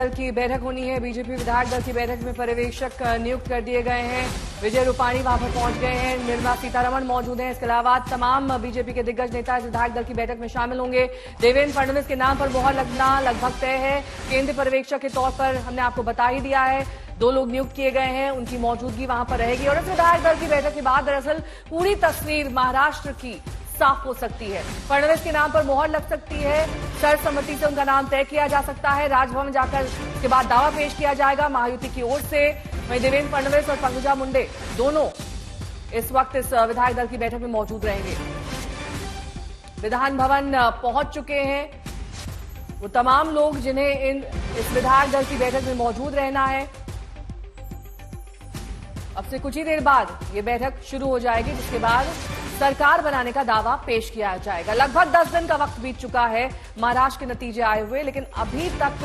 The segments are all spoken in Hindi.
दल की बैठक होनी है। बीजेपी विधायक दल की बैठक में पर्यवेक्षक नियुक्त कर दिए गए हैं। विजय रूपाणी वहां पर पहुंच गए हैं। निर्मला सीतारमण मौजूद हैं। इसके अलावा तमाम बीजेपी के दिग्गज नेता इस विधायक दल की बैठक में शामिल होंगे। देवेंद्र फडणवीस के नाम पर मोहर लगना लगभग तय है। केंद्रीय पर्यवेक्षक के तौर पर हमने आपको बता ही दिया है। 2 लोग नियुक्त किए गए हैं, उनकी मौजूदगी वहां पर रहेगी। और इस विधायक दल की बैठक के बाद दरअसल पूरी तस्वीर महाराष्ट्र की साफ हो सकती है। फडणवीस के नाम पर मोहर लग सकती है। सर्वसम्मति से उनका नाम तय किया जा सकता है। राजभवन जाकर उसके बाद दावा पेश किया जाएगा महायुति की ओर से। वहीं देवेंद्र फडणवीस और पंकजा मुंडे दोनों इस वक्त इस विधायक दल की बैठक में मौजूद रहेंगे। विधान भवन पहुंच चुके हैं वो तमाम लोग जिन्हें इस विधायक दल की बैठक में मौजूद रहना है। अब से कुछ ही देर बाद ये बैठक शुरू हो जाएगी, जिसके बाद सरकार बनाने का दावा पेश किया जाएगा। लगभग 10 दिन का वक्त बीत चुका है महाराष्ट्र के नतीजे आए हुए, लेकिन अभी तक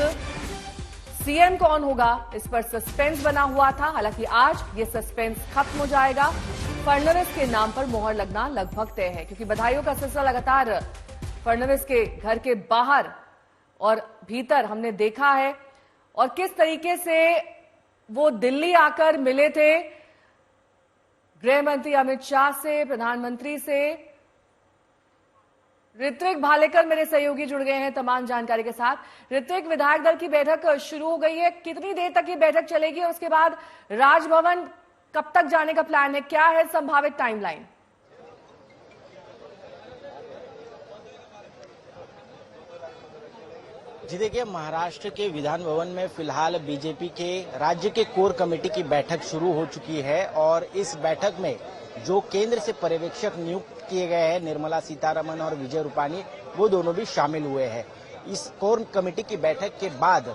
सीएम कौन होगा इस पर सस्पेंस बना हुआ था। हालांकि आज ये सस्पेंस खत्म हो जाएगा। फडणवीस के नाम पर मोहर लगना लगभग तय है, क्योंकि बधाइयों का सिलसिला लगातार फडणवीस के घर के बाहर और भीतर हमने देखा है, और किस तरीके से वो दिल्ली आकर मिले थे गृह मंत्री अमित शाह से, प्रधानमंत्री से। ऋत्विक भालेकर मेरे सहयोगी जुड़ गए हैं तमाम जानकारी के साथ। ऋत्विक, विधायक दल की बैठक शुरू हो गई है, कितनी देर तक ये बैठक चलेगी और उसके बाद राजभवन कब तक जाने का प्लान है? क्या है संभावित टाइमलाइन? जी देखिए, महाराष्ट्र के विधान भवन में फिलहाल बीजेपी के राज्य के कोर कमेटी की बैठक शुरू हो चुकी है, और इस बैठक में जो केंद्र से पर्यवेक्षक नियुक्त किए गए हैं, निर्मला सीतारमण और विजय रूपाणी, वो दोनों भी शामिल हुए हैं। इस कोर कमेटी की बैठक के बाद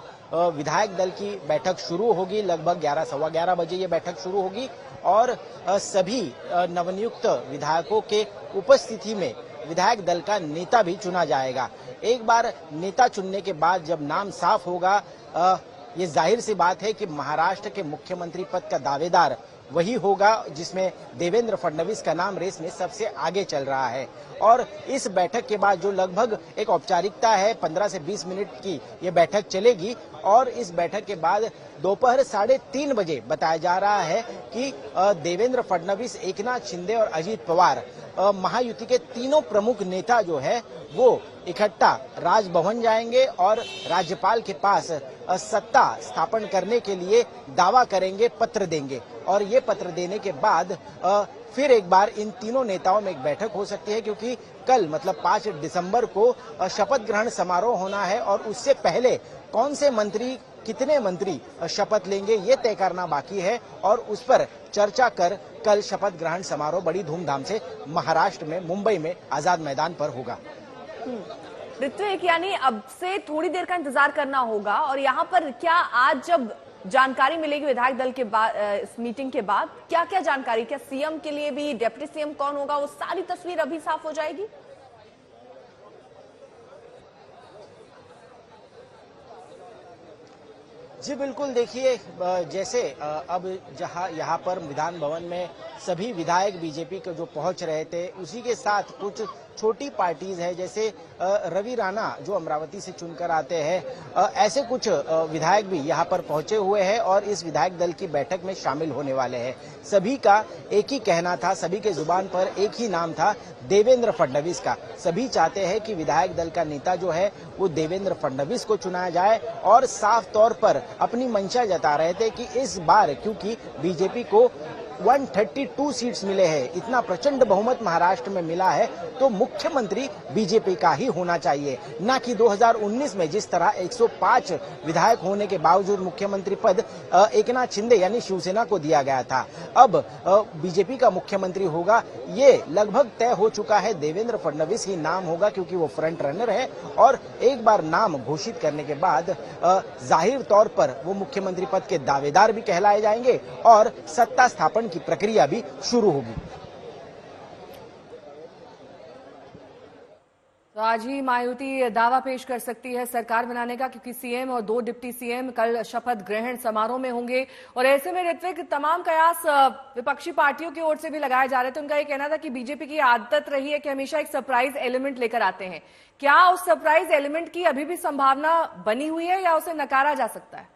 विधायक दल की बैठक शुरू होगी। लगभग 11 सवा 11 बजे ये बैठक शुरू होगी, और सभी नवनियुक्त विधायकों के उपस्थिति में विधायक दल का नेता भी चुना जाएगा। एक बार नेता चुनने के बाद जब नाम साफ होगा, ये जाहिर सी बात है कि महाराष्ट्र के मुख्यमंत्री पद का दावेदार वही होगा जिसमें देवेंद्र फडणवीस का नाम रेस में सबसे आगे चल रहा है। और इस बैठक के बाद जो लगभग एक औपचारिकता है, 15 से 20 मिनट की ये बैठक चलेगी, और इस बैठक के बाद दोपहर 3:30 बजे बताया जा रहा है कि देवेंद्र फडणवीस, एकनाथ शिंदे और अजित पवार, महायुति के तीनों प्रमुख नेता जो है वो इकट्ठा राजभवन जाएंगे और राज्यपाल के पास सत्ता स्थापन करने के लिए दावा करेंगे, पत्र देंगे। और ये पत्र देने के बाद फिर एक बार इन तीनों नेताओं में एक बैठक हो सकती है, क्योंकि कल मतलब 5 दिसंबर को शपथ ग्रहण समारोह होना है, और उससे पहले कौन से मंत्री, कितने मंत्री शपथ लेंगे, ये तय करना बाकी है, और उस पर चर्चा कर कल शपथ ग्रहण समारोह बड़ी धूमधाम से महाराष्ट्र में मुंबई में आजाद मैदान पर होगा। ऋत्विक, यानी अब से थोड़ी देर का इंतजार करना होगा, और यहाँ पर क्या आज जब जानकारी मिलेगी विधायक दल के बाद, इस मीटिंग के बाद क्या क्या जानकारी, क्या सीएम के लिए भी डिप्टी सीएम कौन होगा, वो सारी तस्वीर अभी साफ हो जाएगी? जी बिल्कुल, देखिए जैसे अब जहां यहाँ पर विधान भवन में सभी विधायक बीजेपी के जो पहुंच रहे थे, उसी के साथ कुछ छोटी पार्टीज है, जैसे रवि राणा जो अमरावती से चुनकर आते हैं, ऐसे कुछ विधायक भी यहाँ पर पहुंचे हुए हैं और इस विधायक दल की बैठक में शामिल होने वाले हैं। सभी का एक ही कहना था, सभी के जुबान पर एक ही नाम था, देवेंद्र फडणवीस का। सभी चाहते हैं कि विधायक दल का नेता जो है वो देवेंद्र फडणवीस को चुनाया जाए, और साफ तौर पर अपनी मंशा जता रहे थे कि इस बार क्योंकि बीजेपी को 132 सीट्स मिले हैं, इतना प्रचंड बहुमत महाराष्ट्र में मिला है, तो मुख्यमंत्री बीजेपी का ही होना चाहिए, ना कि 2019 में जिस तरह 105 विधायक होने के बावजूद मुख्यमंत्री पद एकनाथ शिंदे यानी शिवसेना को दिया गया था। अब बीजेपी का मुख्यमंत्री होगा, ये लगभग तय हो चुका है, देवेंद्र फडणवीस ही नाम होगा, क्योंकि वो फ्रंट रनर है, और एक बार नाम घोषित करने के बाद जाहिर तौर पर वो मुख्यमंत्री पद के दावेदार भी कहलाए जाएंगे, और सत्ता स्थापन की प्रक्रिया भी शुरू होगी। आज ही मायावती दावा पेश कर सकती है सरकार बनाने का, क्योंकि सीएम और 2 डिप्टी सीएम कल शपथ ग्रहण समारोह में होंगे। और ऐसे में ऋत्विक, तमाम कयास विपक्षी पार्टियों की ओर से भी लगाए जा रहे थे। उनका ये कहना था कि बीजेपी की आदत रही है कि हमेशा एक सरप्राइज एलिमेंट लेकर आते हैं। क्या उस सरप्राइज एलिमेंट की अभी भी संभावना बनी हुई है या उसे नकारा जा सकता है?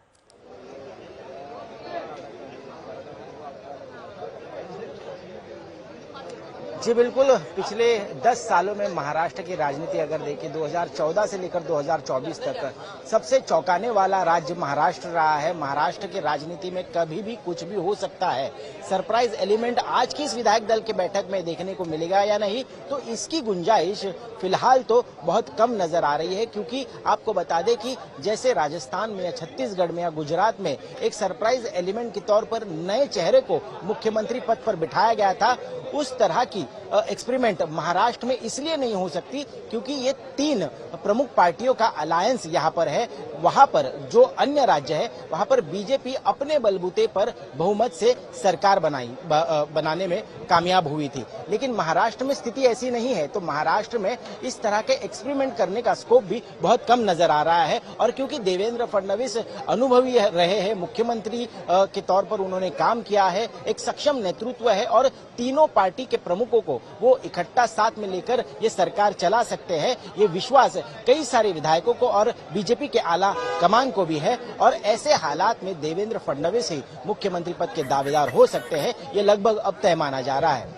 जी बिल्कुल, पिछले 10 सालों में महाराष्ट्र की राजनीति अगर देखें 2014 से लेकर 2024 तक सबसे चौंकाने वाला राज्य महाराष्ट्र रहा है। महाराष्ट्र की राजनीति में कभी भी कुछ भी हो सकता है। सरप्राइज एलिमेंट आज की इस विधायक दल की बैठक में देखने को मिलेगा या नहीं, तो इसकी गुंजाइश फिलहाल तो बहुत कम नजर आ रही है। क्योंकि आपको बता दें कि जैसे राजस्थान में या छत्तीसगढ़ में या गुजरात में एक सरप्राइज एलिमेंट के तौर पर नए चेहरे को मुख्यमंत्री पद पर बिठाया गया था, उस तरह की एक्सपेरिमेंट महाराष्ट्र में इसलिए नहीं हो सकती क्योंकि ये 3 प्रमुख पार्टियों का अलायंस यहाँ पर है। वहां पर जो अन्य राज्य है वहां पर बीजेपी अपने बलबूते पर बहुमत से सरकार बनाने में कामयाब हुई थी। लेकिन महाराष्ट्र में स्थिति ऐसी नहीं है, तो महाराष्ट्र में इस तरह के एक्सपेरिमेंट करने का स्कोप भी बहुत कम नजर आ रहा है। और क्योंकि देवेंद्र फडणवीस अनुभवी रहे हैं, मुख्यमंत्री के तौर पर उन्होंने काम किया है, एक सक्षम नेतृत्व है और तीनों पार्टी के प्रमुखों को वो इकट्ठा साथ में लेकर ये सरकार चला सकते हैं, ये विश्वास कई सारे विधायकों को और बीजेपी के आला कमान को भी है। और ऐसे हालात में देवेंद्र फडणवीस ही मुख्यमंत्री पद के दावेदार हो सकते हैं, ये लगभग अब तय माना जा रहा है।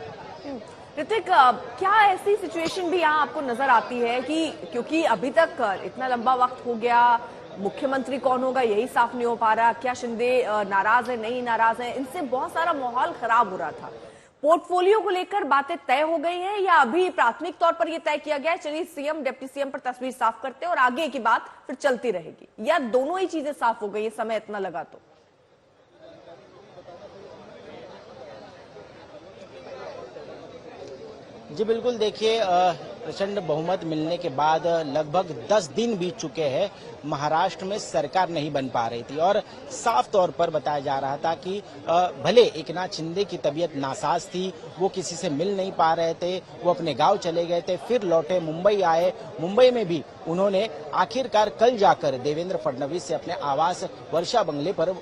ऋतिक, क्या ऐसी सिचुएशन भी यहाँ आपको नजर आती है कि क्योंकि अभी तक इतना लंबा वक्त हो गया, मुख्यमंत्री कौन होगा यही साफ नहीं हो पा रहा, क्या शिंदे नाराज है नहीं नाराज है, इनसे बहुत सारा माहौल खराब हो रहा था। पोर्टफोलियो को लेकर बातें तय हो गई हैं या अभी प्राथमिक तौर पर यह तय किया गया है चलिए सीएम डिप्टी सीएम पर तस्वीर साफ करते हैं और आगे की बात फिर चलती रहेगी, या दोनों ही चीजें साफ हो गई है, समय इतना लगा तो? जी बिल्कुल, देखिए प्रचंड बहुमत मिलने के बाद लगभग 10 दिन बीत चुके हैं, महाराष्ट्र में सरकार नहीं बन पा रही थी। और साफ तौर पर बताया जा रहा था कि भले एकनाथ शिंदे की तबीयत नासाज थी, वो किसी से मिल नहीं पा रहे थे, वो अपने गांव चले गए थे, फिर लौटे, मुंबई आए। मुंबई में भी उन्होंने आखिरकार कल जाकर देवेंद्र फडणवीस से अपने आवास वर्षा बंगले पर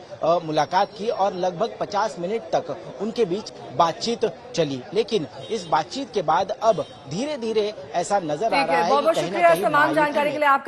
मुलाकात की और लगभग 50 मिनट तक उनके बीच बातचीत चली। लेकिन इस बातचीत के बाद अब धीरे धीरे ऐसा नजर आ रहा है कि बहुत कहीं ना शुक्रिया कहीं तमाम जानकारी के लिए आपका।